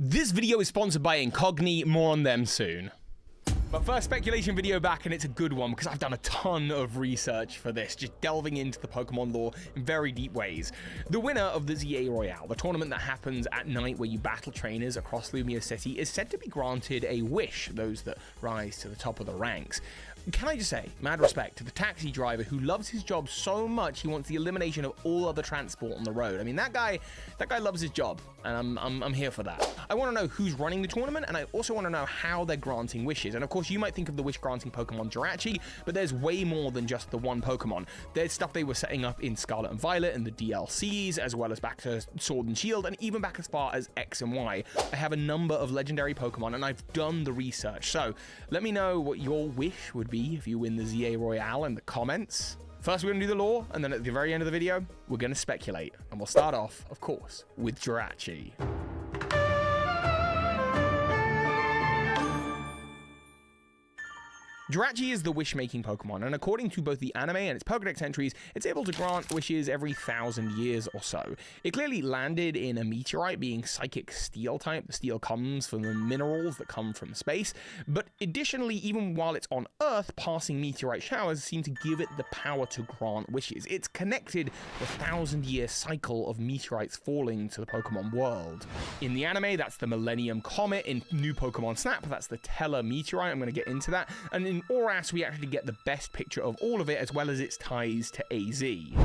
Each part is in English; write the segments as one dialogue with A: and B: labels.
A: This video is sponsored by Incogni, more on them soon. But first, speculation video back, and it's a good one because I've done a ton of research for this, just delving into the Pokemon lore in very deep ways. The winner of the ZA Royale, the tournament that happens at night where you battle trainers across Lumia City, is said to be granted a wish, those that rise to the top of the ranks. Can I just say, mad respect to the taxi driver who loves his job so much he wants the elimination of all other transport on the road. I mean, that guy loves his job, and I'm here for that. I want to know who's running the tournament, and I also want to know how they're granting wishes. And of course, you might think of the wish-granting Pokemon Jirachi, but there's way more than just the one Pokemon. There's stuff they were setting up in Scarlet and Violet and the DLCs, as well as back to Sword and Shield, and even back as far as X and Y. I have a number of legendary Pokemon, and I've done the research. So let me know what your wish would be if you win the ZA Royale in the comments. First, we're going to do the lore, and then at the very end of the video, we're going to speculate. And we'll start off, of course, with Jirachi. Jirachi is the wish-making Pokemon, and according to both the anime and its Pokédex entries, it's able to grant wishes every 1,000 years or so. It clearly landed in a meteorite, being Psychic Steel type. The steel comes from the minerals that come from space, but additionally, even while it's on Earth, passing meteorite showers seem to give it the power to grant wishes. It's connected the 1,000-year cycle of meteorites falling to the Pokemon world. In the anime, that's the Millennium Comet. In new Pokémon Snap, that's the Teller Meteorite. I'm going to get into that. And in Oras, we actually get the best picture of all of it, as well as its ties to AZ.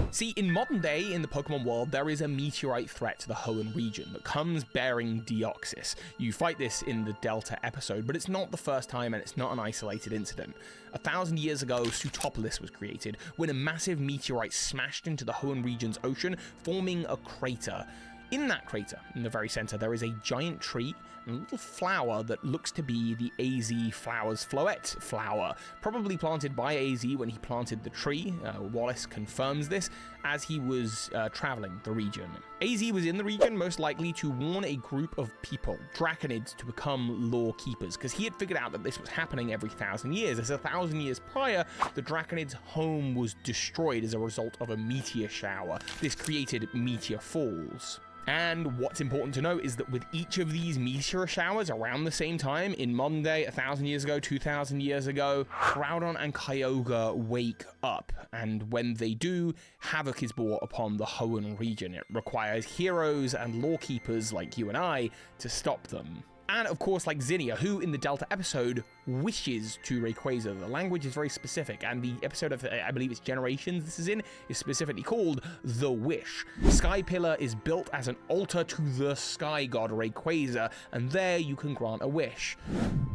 A: See, in modern day, in the Pokemon world, there is a meteorite threat to the Hoenn region that comes bearing Deoxys. You fight this in the Delta episode, but it's not the first time and it's not an isolated incident. 1,000 years ago, Sutopolis was created, when a massive meteorite smashed into the Hoenn region's ocean, forming a crater. In that crater, in the very center, there is a giant tree and a little flower that looks to be the AZ Flowers Floette flower, probably planted by AZ when he planted the tree. Wallace confirms this as he was traveling the region. AZ was in the region most likely to warn a group of people, Draconids, to become lore keepers, because he had figured out that this was happening every 1,000 years. As 1,000 years prior, the Draconids' home was destroyed as a result of a meteor shower. This created meteor falls. And what's important to note is that with each of these meteor showers around the same time, in modern day, 1,000 years ago, 2,000 years ago, Groudon and Kyogre wake up. And when they do, havoc is brought upon the Hoenn region. It requires heroes and lore keepers like you and I to stop them. And of course, like Zinnia, who in the Delta episode wishes to Rayquaza. The language is very specific, and the episode of, I believe it's Generations this is in, is specifically called The Wish. Sky Pillar is built as an altar to the Sky God Rayquaza, and there you can grant a wish.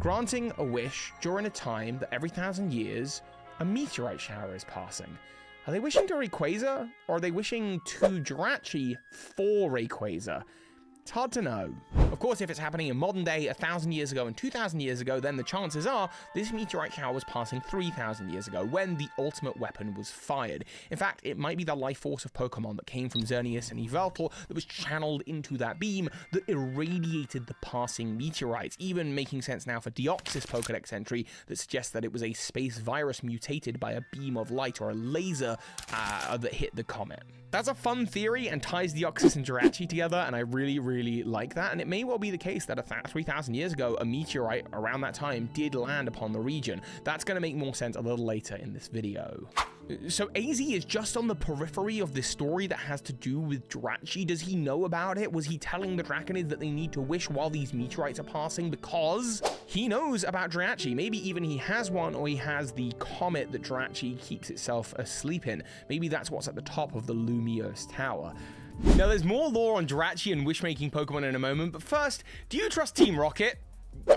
A: Granting a wish during a time that every 1,000 years, a meteorite shower is passing. Are they wishing to Rayquaza, or are they wishing to Jirachi for Rayquaza? It's hard to know. Of course, if it's happening in modern day, 1,000 years ago and 2,000 years ago, then the chances are this meteorite shower was passing 3,000 years ago when the ultimate weapon was fired. In fact, it might be the life force of Pokemon that came from Xerneas and Yveltal that was channeled into that beam that irradiated the passing meteorites, even making sense now for Deoxys Pokédex entry that suggests that it was a space virus mutated by a beam of light or a laser that hit the comet. That's a fun theory and ties Deoxys and Jirachi together, and I really like that. And it may well be the case that 3,000 years ago, a meteorite around that time did land upon the region. That's going to make more sense a little later in this video. So AZ is just on the periphery of this story that has to do with Jirachi. Does he know about it? Was he telling the Draconids that they need to wish while these meteorites are passing because he knows about Jirachi? Maybe even he has one, or he has the comet that Jirachi keeps itself asleep in. Maybe that's what's at the top of the Lumiose Tower. Now, there's more lore on Jirachi and wish-making Pokemon in a moment, but first, do you trust Team Rocket?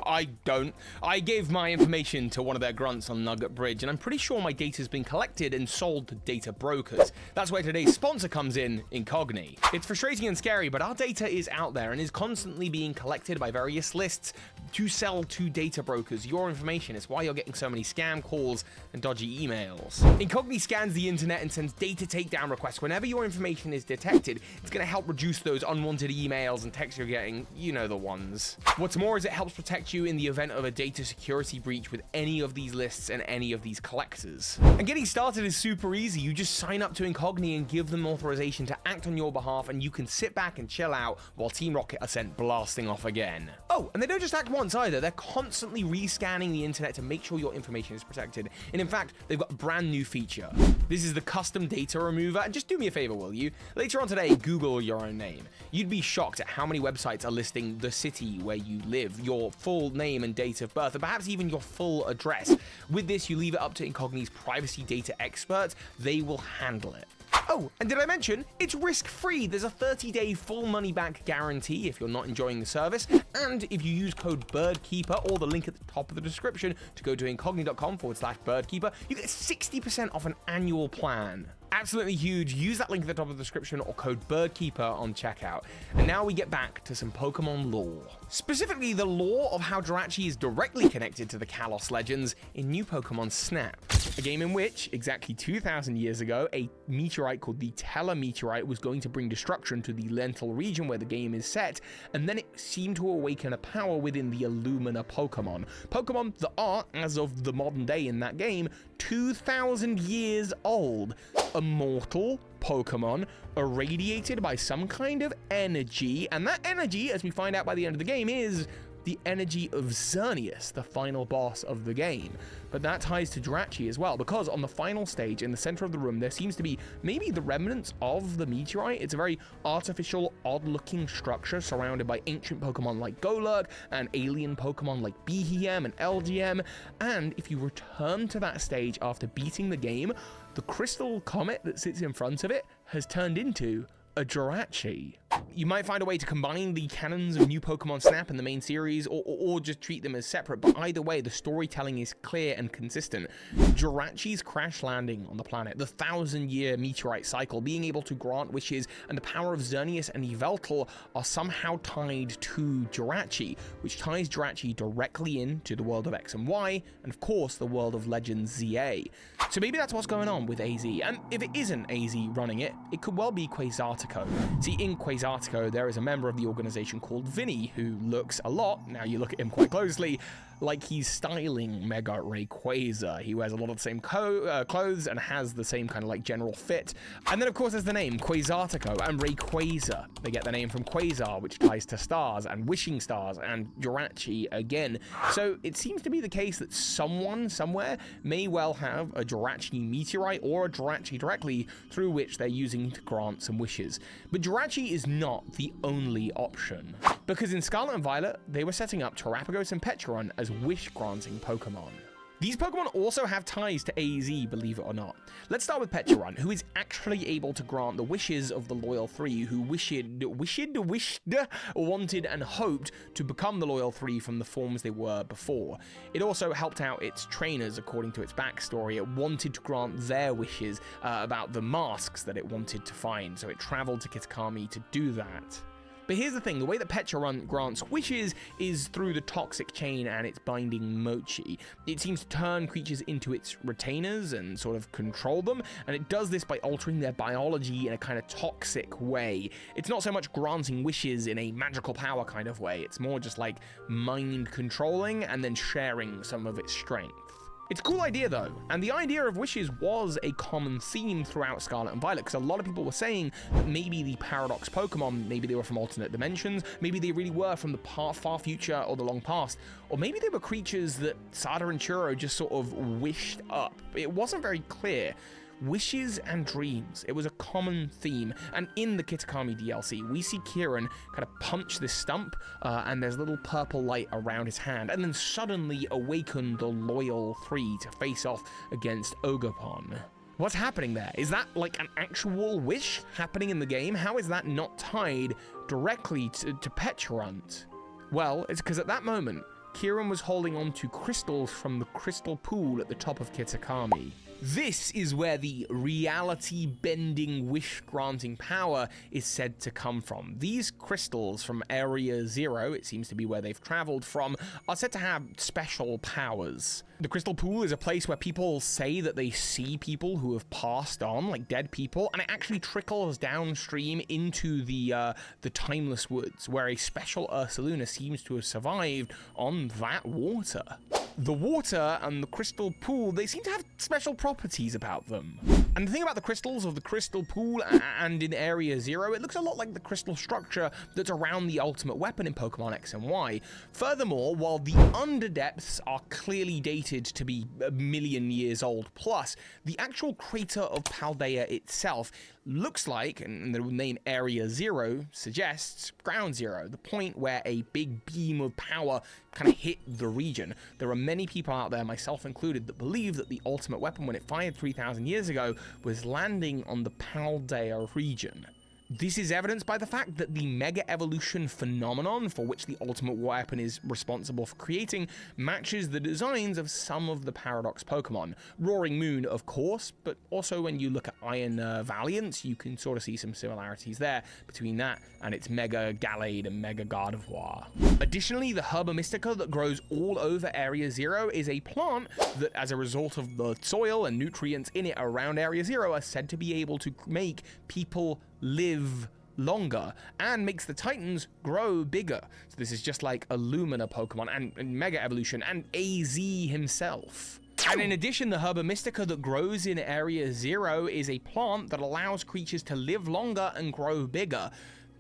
A: I don't. I gave my information to one of their grunts on Nugget Bridge, and I'm pretty sure my data's been collected and sold to data brokers. That's where today's sponsor comes in, Incogni. It's frustrating and scary, but our data is out there and is constantly being collected by various lists to sell to data brokers. Your information is why you're getting so many scam calls and dodgy emails. Incogni scans the internet and sends data takedown requests. Whenever your information is detected, it's going to help reduce those unwanted emails and texts you're getting, you know the ones. What's more is it helps protect protect you in the event of a data security breach with any of these lists and any of these collectors. And getting started is super easy. You just sign up to Incogni and give them authorization to act on your behalf, and you can sit back and chill out while Team Rocket are sent blasting off again. Oh, and they don't just act once either. They're constantly rescanning the internet to make sure your information is protected. And in fact, they've got a brand new feature. This is the custom data remover. And just do me a favor, will you? Later on today, Google your own name. You'd be shocked at how many websites are listing the city where you live, your full name and date of birth, and perhaps even your full address. With this, you leave it up to Incogni's privacy data experts. They will handle it. Oh, and did I mention, it's risk-free. There's a 30-day full money-back guarantee if you're not enjoying the service. And if you use code BIRDKEEPER or the link at the top of the description to go to incogni.com/birdkeeper, you get 60% off an annual plan. Absolutely huge. Use that link at the top of the description or code BIRDKEEPER on checkout. And now we get back to some Pokemon lore. Specifically, the lore of how Jirachi is directly connected to the Kalos legends in new Pokemon Snap. A game in which, exactly 2,000 years ago, a meteorite called the Teller meteorite was going to bring destruction to the Lentil region where the game is set, and then it seemed to awaken a power within the Illumina Pokemon. Pokemon that are, as of the modern day in that game, 2,000 years old. Immortal Pokemon irradiated by some kind of energy, and that energy, as we find out by the end of the game, is the energy of Xerneas, the final boss of the game. But that ties to Jirachi as well, because on the final stage in the center of the room, there seems to be maybe the remnants of the meteorite. It's a very artificial, odd-looking structure surrounded by ancient Pokemon like Golurk and alien Pokemon like Behem and LGM. And if you return to that stage after beating the game, the crystal comet that sits in front of it has turned into a Jirachi. You might find a way to combine the canons of new Pokemon Snap and the main series, or just treat them as separate, but either way, the storytelling is clear and consistent. Jirachi's crash landing on the planet, the 1,000-year meteorite cycle, being able to grant wishes, and the power of Xerneas and Yveltal are somehow tied to Jirachi, which ties Jirachi directly into the world of X and Y, and of course, the world of Legends ZA. So maybe that's what's going on with AZ, and if it isn't AZ running it, it could well be Quasartico. See, in Quasartico, there is a member of the organization called Vinny, who looks a lot, now you look at him quite closely, like he's styling Mega Rayquaza. He wears a lot of the same clothes and has the same kind of like general fit. And then of course there's the name Quasartico and Rayquaza. They get the name from Quasar, which ties to stars and wishing stars, and Jirachi again. So it seems to be the case that someone somewhere may well have a Jirachi meteorite or a Jirachi directly through which they're using to grant some wishes. But Jirachi is not the only option, because in Scarlet and Violet, they were setting up Terapagos and Pecharunt as wish-granting Pokemon. These Pokemon also have ties to AZ, believe it or not. Let's start with Pecharunt, who is actually able to grant the wishes of the Loyal Three, who wanted and hoped to become the Loyal Three from the forms they were before. It also helped out its trainers, according to its backstory. It wanted to grant their wishes about the masks that it wanted to find, so it traveled to Kitakami to do that. But here's the thing, the way that Pecharunt grants wishes is through the toxic chain and its binding mochi. It seems to turn creatures into its retainers and sort of control them, and it does this by altering their biology in a kind of toxic way. It's not so much granting wishes in a magical power kind of way, it's more just like mind controlling and then sharing some of its strength. It's a cool idea though, and the idea of wishes was a common theme throughout Scarlet and Violet, because a lot of people were saying that maybe the Paradox Pokemon, maybe they were from alternate dimensions, maybe they really were from the far future or the long past, or maybe they were creatures that Sada and Churro just sort of wished up. It wasn't very clear. Wishes and dreams, it was a common theme, and in the Kitakami DLC, we see Kieran kind of punch this stump, and there's a little purple light around his hand, and then suddenly awaken the Loyal Three to face off against Ogerpon. What's happening there? Is that like an actual wish happening in the game? How is that not tied directly to Pecharunt? Well, it's because at that moment, Kieran was holding on to crystals from the crystal pool at the top of Kitakami. This is where the reality-bending, wish-granting power is said to come from. These crystals from Area 0, it seems to be where they've traveled from, are said to have special powers. The crystal pool is a place where people say that they see people who have passed on, like dead people, and it actually trickles downstream into the timeless woods, where a special Ursaluna seems to have survived on that water. The water and the crystal pool, they seem to have special properties about them. And the thing about the crystals of the crystal pool and in Area 0, it looks a lot like the crystal structure that's around the ultimate weapon in Pokemon X and Y. Furthermore, while the underdepths are clearly dated to be a million years old plus, the actual crater of Paldea itself looks like, and the name Area 0 suggests, Ground Zero, the point where a big beam of power kind of hit the region. There are many people out there, myself included, that believe that the ultimate weapon, when it fired 3,000 years ago, was landing on the Paldea region. This is evidenced by the fact that the Mega Evolution phenomenon, for which the ultimate weapon is responsible for creating, matches the designs of some of the Paradox Pokemon. Roaring Moon, of course, but also when you look at Iron Valiant, you can sort of see some similarities there between that and its Mega Gallade and Mega Gardevoir. Additionally, the Herba Mystica that grows all over Area 0 is a plant that, as a result of the soil and nutrients in it around Area 0, are said to be able to make people live longer and makes the Titans grow bigger. So this is just like a Lumina Pokemon and Mega Evolution and AZ himself. And in addition, the Herba Mystica that grows in Area 0 is a plant that allows creatures to live longer and grow bigger.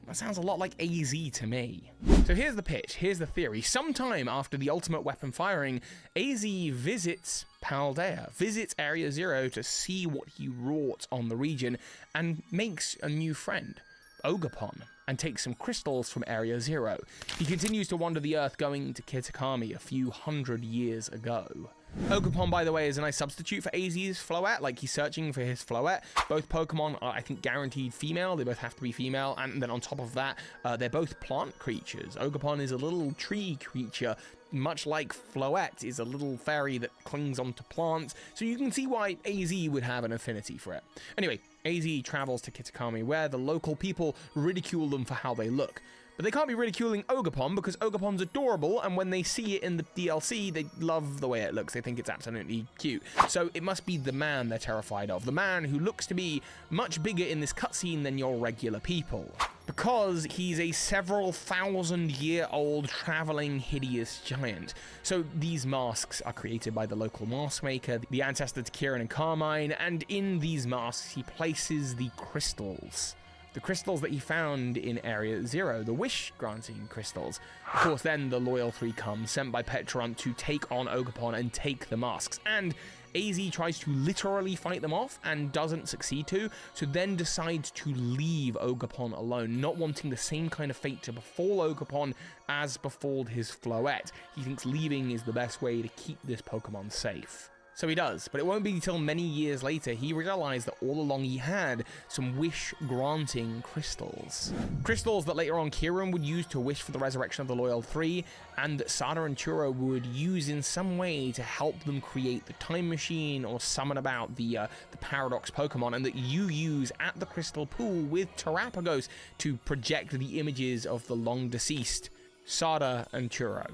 A: That sounds a lot like AZ to me. So here's the pitch, here's the theory. Sometime after the ultimate weapon firing, AZ visits Paldea, visits Area 0 to see what he wrought on the region, and makes a new friend, Ogerpon, and takes some crystals from Area 0. He continues to wander the Earth, going to Kitakami a few hundred years ago. Ogerpon, by the way, is a nice substitute for AZ's Floette, like he's searching for his Floette. Both Pokemon are, I think, guaranteed female. They both have to be female, and then on top of that, they're both plant creatures. Ogerpon is a little tree creature, much like Floette is a little fairy that clings onto plants, so you can see why AZ would have an affinity for it. Anyway, AZ travels to Kitakami, where the local people ridicule them for how they look. But they can't be ridiculing Ogerpon because Ogerpon's adorable, and when they see it in the DLC, they love the way it looks. They think it's absolutely cute. So it must be the man they're terrified of. The man who looks to be much bigger in this cutscene than your regular people. Because he's a several thousand-year-old traveling hideous giant. So these masks are created by the local mask maker, the ancestor to Kieran and Carmine, and in these masks he places the crystals. The crystals that he found in Area 0, the wish-granting crystals. Of course, then the Loyal 3 come, sent by Petrunt to take on Ogerpon and take the masks. And AZ tries to literally fight them off and doesn't succeed to, so then decides to leave Ogerpon alone, not wanting the same kind of fate to befall Ogerpon as befalled his Floette. He thinks leaving is the best way to keep this Pokemon safe. So he does, but it won't be until many years later he realized that all along he had some wish-granting crystals. Crystals that later on Kieran would use to wish for the resurrection of the Loyal 3, and that Sada and Churro would use in some way to help them create the time machine or summon about the Paradox Pokemon, and that you use at the Crystal Pool with Terapagos to project the images of the long-deceased Sada and Churro.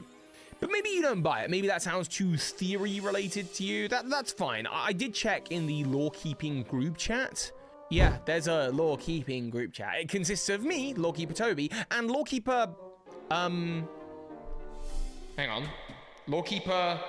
A: But maybe you don't buy it. Maybe that sounds too theory-related to you. That's fine. I did check in the lore-keeping group chat. Yeah, there's a lore-keeping group chat. It consists of me, Lorekeeper Toby, and Lorekeeper... hang on. Lorekeeper...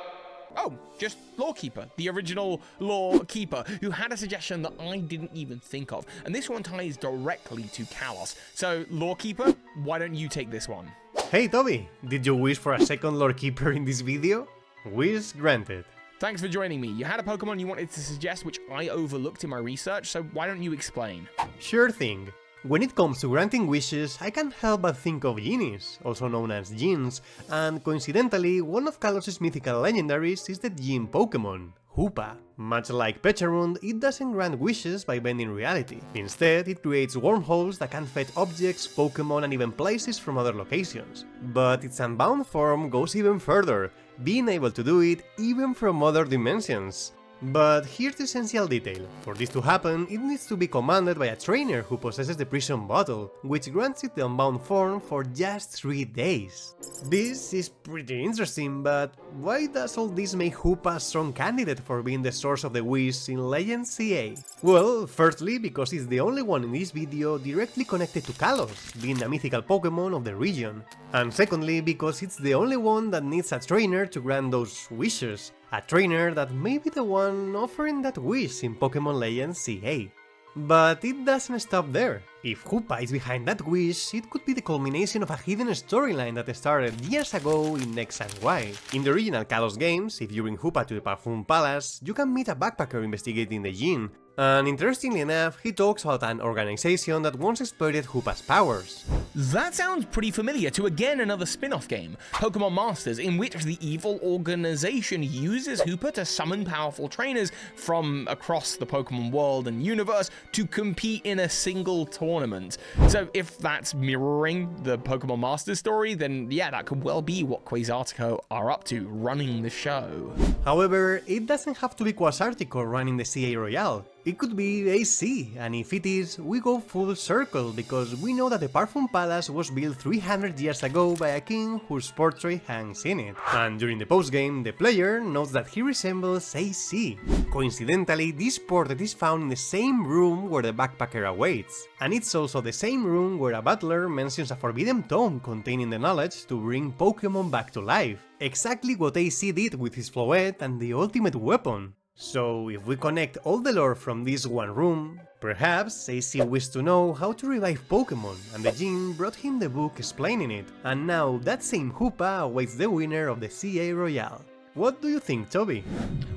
A: Oh, just Lorekeeper, the original Lorekeeper, who had a suggestion that I didn't even think of. And this one ties directly to Kalos. So, Lorekeeper, why don't you take this one?
B: Hey Toby, did you wish for a second Lorekeeper in this video? Wish granted.
A: Thanks for joining me. You had a Pokemon you wanted to suggest which I overlooked in my research, so why don't you explain?
B: Sure thing. When it comes to granting wishes, I can't help but think of genies, also known as Djinns, and coincidentally, one of Kalos' mythical legendaries is the Djinn Pokémon, Hoopa. Much like Pecharunt, it doesn't grant wishes by bending reality. Instead, it creates wormholes that can fetch objects, Pokémon, and even places from other locations. But its Unbound form goes even further, being able to do it even from other dimensions. But here's the essential detail. For this to happen, it needs to be commanded by a trainer who possesses the prison bottle, which grants it the unbound form for just 3 days. This is pretty interesting, but why does all this make Hoopa a strong candidate for being the source of the wish in Legends CA? Well, firstly because it's the only one in this video directly connected to Kalos, being a mythical Pokémon of the region. And secondly because it's the only one that needs a trainer to grant those wishes. A trainer that may be the one offering that wish in Pokémon Legends CA. But it doesn't stop there. If Hoopa is behind that wish, it could be the culmination of a hidden storyline that started years ago in X and Y. In the original Kalos games, if you bring Hoopa to the Parfum Palace, you can meet a backpacker investigating the Djinn, and interestingly enough, he talks about an organization that once exploited Hoopa's powers.
A: That sounds pretty familiar to again another spin-off game, Pokémon Masters, in which the evil organization uses Hoopa to summon powerful trainers from across the Pokémon world and universe to compete in a single tournament. So if that's mirroring the Pokémon Masters story, then yeah, that could well be what Quasartico are up to, running the show.
B: However, it doesn't have to be Quasartico running the ZA Royale. It could be AC, and if it is, we go full circle, because we know that the Parfum Palace was built 300 years ago by a king whose portrait hangs in it. And during the postgame, the player notes that he resembles AC. Coincidentally, this portrait is found in the same room where the backpacker awaits, and it's also the same room where a butler mentions a forbidden tome containing the knowledge to bring Pokémon back to life. Exactly what AC did with his Floette and the ultimate weapon. So if we connect all the lore from this one room, perhaps AC wished to know how to revive Pokémon, and the Djinn brought him the book explaining it, and now that same Hoopa awaits the winner of the ZA Royale. What do you think, Toby?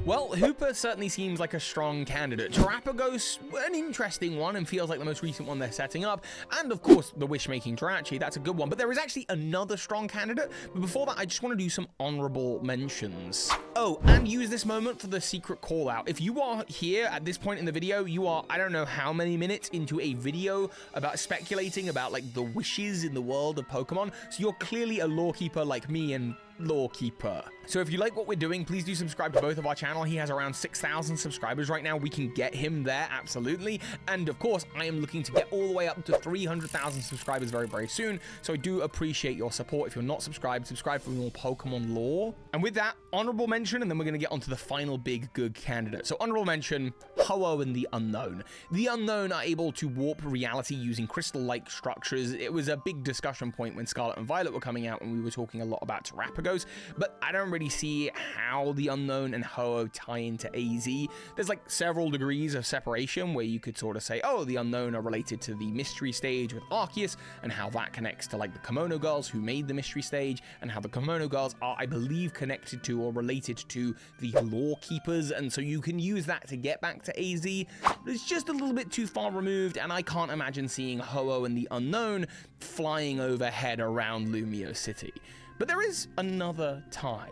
A: Well, Hoopa certainly seems like a strong candidate. Terapagos, an interesting one, and feels like the most recent one they're setting up. And of course, the wish-making Jirachi, that's a good one. But there is actually another strong candidate. But before that, I just want to do some honorable mentions. Oh, and use this moment for the secret call out. If you are here at this point in the video, you are, I don't know how many minutes into a video about speculating about like the wishes in the world of Pokemon. So you're clearly a lore keeper like me and lore keeper. So if you like what we're doing, please do subscribe to both of our channel. He has around 6,000 subscribers right now. We can get him there, absolutely. And of course, I am looking to get all the way up to 300,000 subscribers very, very soon. So I do appreciate your support. If you're not subscribed, subscribe for more Pokemon lore. And with that, honorable mention, and then we're going to get onto the final big good candidate. So honorable mention, Ho-Oh and the Unknown. The Unknown are able to warp reality using crystal-like structures. It was a big discussion point when Scarlet and Violet were coming out, and we were talking a lot about Terapagos, but I don't really see how the Unknown and Ho-Oh tie into AZ. There's like several degrees of separation where you could sort of say, oh, the Unknown are related to the mystery stage with Arceus, and how that connects to like the Kimono Girls who made the mystery stage, and how the Kimono Girls are, I believe, connected to or related to the Lore Keepers, and so you can use that to get back to AZ. But it's just a little bit too far removed, and I can't imagine seeing Ho-Oh and the Unknown flying overhead around Lumio City. But there is another tie.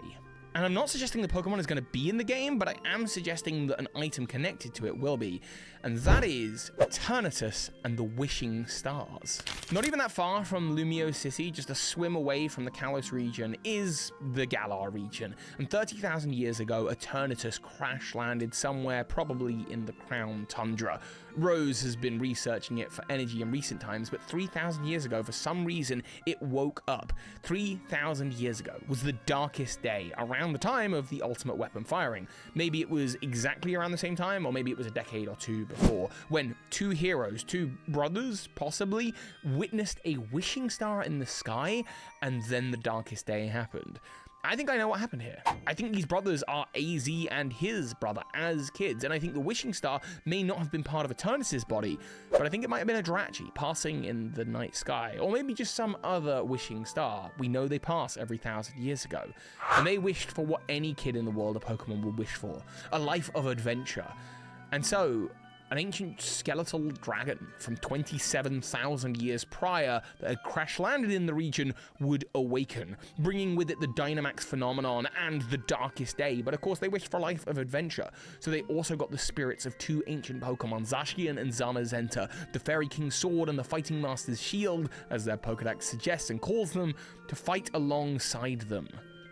A: And I'm not suggesting the Pokemon is going to be in the game, but I am suggesting that an item connected to it will be. And that is Eternatus and the Wishing Stars. Not even that far from Lumio City, just a swim away from the Kalos region, is the Galar region. And 30,000 years ago, Eternatus crash-landed somewhere, probably in the Crown Tundra. Rose has been researching it for energy in recent times, but 3,000 years ago, for some reason, it woke up. 3,000 years ago was the darkest day, around the time of the ultimate weapon firing. Maybe it was exactly around the same time, or maybe it was a decade or two before, when two heroes, two brothers, possibly, witnessed a wishing star in the sky, and then the darkest day happened. I think I know what happened here. I think these brothers are AZ and his brother as kids, and I think the wishing star may not have been part of Eternatus' body, but I think it might have been a Jirachi passing in the night sky, or maybe just some other wishing star. We know they pass every 1,000 years ago, and they wished for what any kid in the world of Pokemon would wish for, a life of adventure. And so, an ancient skeletal dragon from 27,000 years prior that had crash-landed in the region would awaken, bringing with it the Dynamax phenomenon and the darkest day. But of course, they wished for a life of adventure, so they also got the spirits of two ancient Pokemon, Zacian and Zamazenta, the Fairy King's sword and the Fighting Master's shield, as their Pokedex suggests and calls them, to fight alongside them.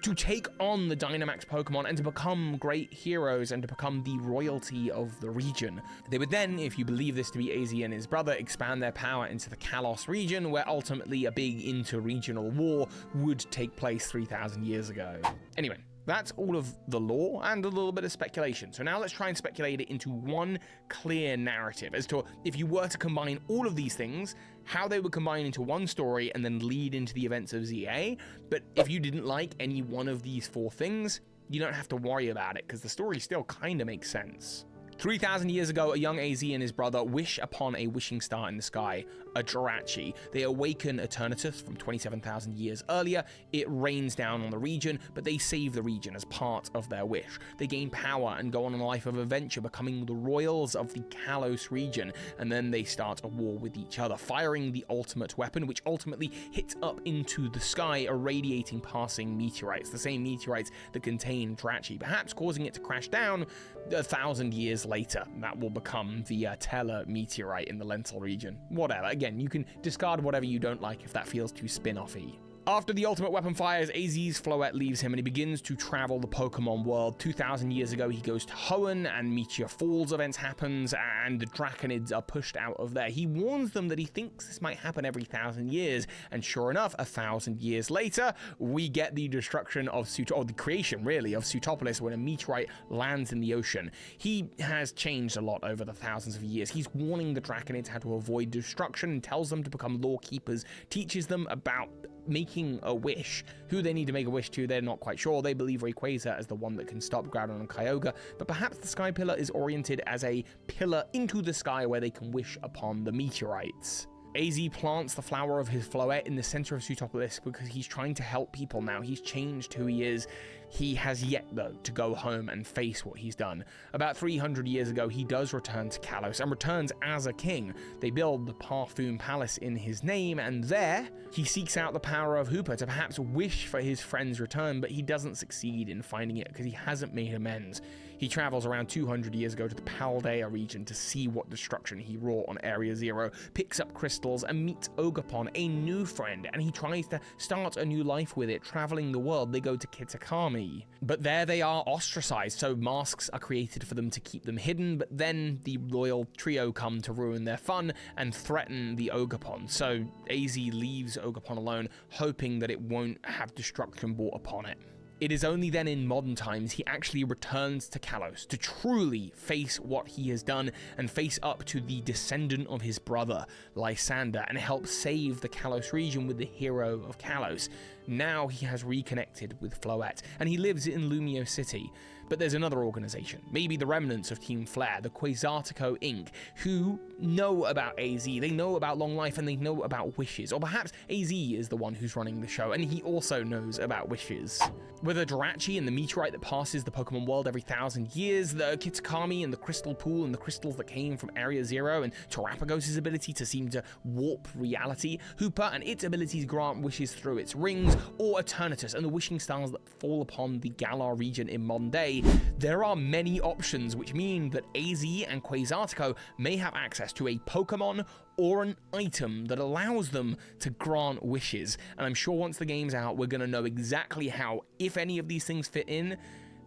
A: to take on the Dynamax Pokemon and to become great heroes and to become the royalty of the region. They would then, if you believe this to be AZ and his brother, expand their power into the Kalos region, where ultimately a big inter-regional war would take place 3,000 years ago. Anyway, that's all of the lore and a little bit of speculation. So now let's try and speculate it into one clear narrative as to, if you were to combine all of these things, how they would combine into one story and then lead into the events of ZA. But if you didn't like any one of these 4 things, you don't have to worry about it, because the story still kind of makes sense. 3,000 years ago, a young AZ and his brother wish upon a wishing star in the sky, a Jirachi. They awaken Eternatus from 27,000 years earlier. It rains down on the region, but they save the region as part of their wish. They gain power and go on a life of adventure, becoming the royals of the Kalos region, and then they start a war with each other, firing the ultimate weapon, which ultimately hits up into the sky, irradiating passing meteorites, the same meteorites that contain Jirachi, perhaps causing it to crash down 1,000 years later. That will become the Teller meteorite in the Lentil region. Whatever. Again, you can discard whatever you don't like if that feels too spin-off-y. After the ultimate weapon fires, AZ's Floette leaves him and he begins to travel the Pokemon world. 2,000 years ago, he goes to Hoenn and Meteor Falls events happens and the Draconids are pushed out of there. He warns them that he thinks this might happen every 1,000 years, and sure enough, 1,000 years later, we get the destruction of the creation, really, of Pseutopolis when a meteorite lands in the ocean. He has changed a lot over the thousands of years. He's warning the Draconids how to avoid destruction and tells them to become law keepers, teaches them about making a wish. Who they need to make a wish to, they're not quite sure. They believe Rayquaza as the one that can stop Groudon and Kyogre, but perhaps the Sky Pillar is oriented as a pillar into the sky where they can wish upon the meteorites. AZ plants the flower of his Floette in the center of Pseutopolis because he's trying to help people now. He's changed who he is. He has yet, though, to go home and face what he's done. About 300 years ago, he does return to Kalos and returns as a king. They build the Parfum Palace in his name, and there, he seeks out the power of Hoopa to perhaps wish for his friend's return, but he doesn't succeed in finding it because he hasn't made amends. He travels around 200 years ago to the Paldea region to see what destruction he wrought on Area Zero, picks up crystals, and meets Ogerpon, a new friend, and he tries to start a new life with it, traveling the world. They go to Kitakami. But there they are ostracized, so masks are created for them to keep them hidden, but then the royal trio come to ruin their fun and threaten the Ogerpon. So AZ leaves Ogerpon alone, hoping that it won't have destruction brought upon it. It is only then in modern times he actually returns to Kalos to truly face what he has done and face up to the descendant of his brother, Lysander, and help save the Kalos region with the hero of Kalos. Now he has reconnected with Floette, and he lives in Lumio City. But there's another organization, maybe the remnants of Team Flare, the Quasartico Inc., who know about AZ, they know about long life, and they know about wishes. Or perhaps AZ is the one who's running the show, and he also knows about wishes. With a Jirachi and the meteorite that passes the Pokemon world every 1,000 years, the Kitakami and the Crystal Pool and the crystals that came from Area Zero, and Terapagos' ability to seem to warp reality, Hoopa and its ability to grant wishes through its rings, or Eternatus and the wishing stars that fall upon the Galar region in modern day, there are many options, which mean that AZ and Quasartico may have access to a Pokemon or an item that allows them to grant wishes. And I'm sure once the game's out, we're going to know exactly how, if any of these things fit in,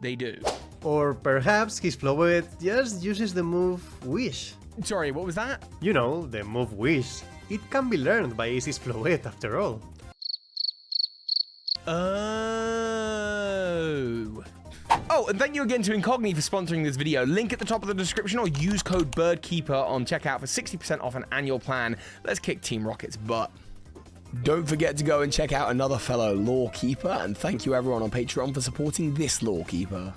A: they do.
B: Or perhaps his Floette just uses the move Wish.
A: Sorry, what was that?
B: You know, the move Wish. It can be learned by AZ's Floette after all.
A: Oh, and thank you again to Incogni for sponsoring this video. Link at the top of the description, or use code BIRDKEEPER on checkout for 60% off an annual plan. Let's kick Team Rocket's butt. Don't forget to go and check out another fellow lore keeper, and thank you everyone on Patreon for supporting this lore keeper.